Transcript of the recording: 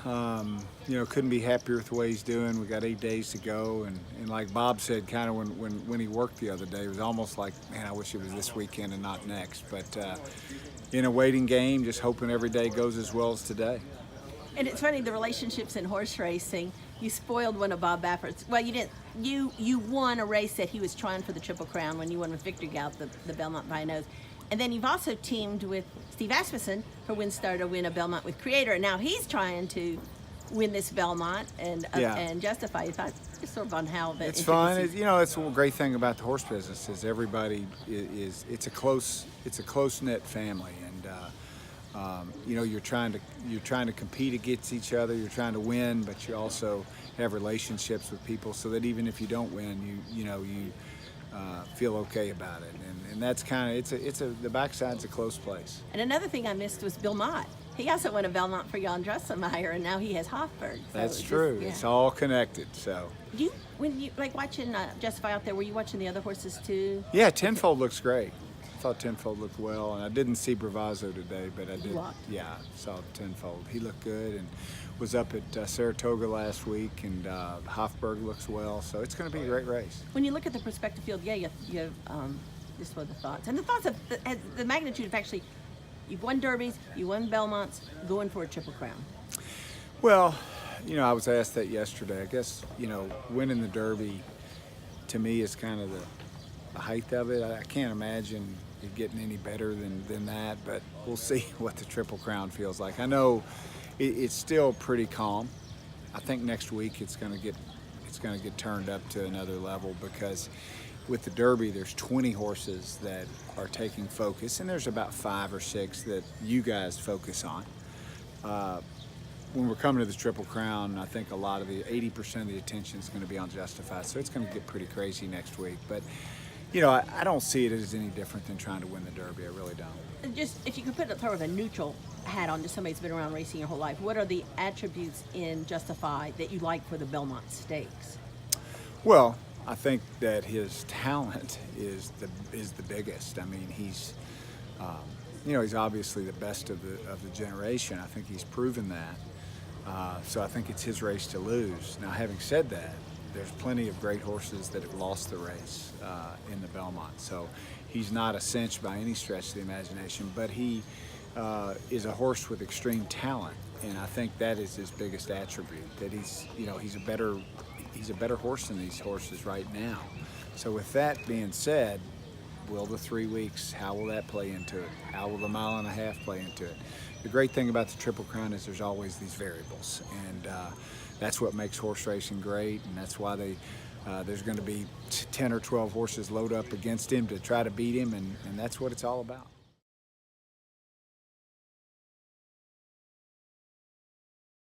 You know, couldn't be happier with the way he's doing. We got 8 days to go, and like Bob said, kind of when he worked the other day, it was almost like, man, I wish it was this weekend and not next. But in a waiting game, just hoping every day goes as well as today. And it's funny, the relationships in horse racing. You spoiled one of Bob Baffert's. Well, you didn't. You won a race that he was trying for the Triple Crown when you won with Victory Gallop, the Belmont by Nose. And then you've also teamed with Steve Asmussen for WinStar to win a Belmont with Creator. And now he's trying to win this Belmont and justify. You thought just sort of on how that. It's fun. You know, it's a great thing about the horse business is everybody is it's a close knit family, and you know, you're trying to compete against each other. You're trying to win, but you also have relationships with people, so that even if you don't win, you feel okay about it, and that's kind of the backside's a close place. And another thing I missed was Bill Mott. He also won a Belmont for Jan Drosselmeyer, and now he has Hofburg. So That's true. It's all connected. So. When you like watching Justify out there, were you watching the other horses too? Yeah, Tenfold looks great. I thought Tenfold looked well, and I didn't see Bravazzo today, but I did. Yeah, saw Tenfold. He looked good, and was up at Saratoga last week, and Hofburg looks well, so it's going to be a great race. When you look at the prospective field, yeah, you have just what the thoughts, and the thoughts of the magnitude of actually, you've won Derbies, you won Belmonts, going for a Triple Crown. Well, you know, I was asked that yesterday. I guess, you know, winning the Derby to me is kind of the height of it. I can't imagine it getting any better than that, but we'll see what the Triple Crown feels like. I know it's still pretty calm. I think next week it's going to get turned up to another level, because with the Derby there's 20 horses that are taking focus, and there's about 5 or 6 that you guys focus on. When we're coming to the Triple Crown, I think a lot of the 80% of the attention is going to be on Justified, so it's going to get pretty crazy next week. But you know, I don't see it as any different than trying to win the Derby. I really don't. Just if you could put sort of a neutral hat on to somebody who's been around racing your whole life, what are the attributes in Justify that you like for the Belmont Stakes? Well, I think that his talent is the biggest. I mean, he's you know, he's obviously the best of the generation. I think he's proven that. So I think it's his race to lose. Now, having said that, there's plenty of great horses that have lost the race in the Belmont. So he's not a cinch by any stretch of the imagination, but he is a horse with extreme talent, and I think that is his biggest attribute. That he's a better horse than these horses right now. So with that being said, will the 3 weeks, how will that play into it? How will the 1.5 miles play into it? The great thing about the Triple Crown is there's always these variables, and that's what makes horse racing great, and that's why there's going to be 10 or 12 horses load up against him to try to beat him, and that's what it's all about.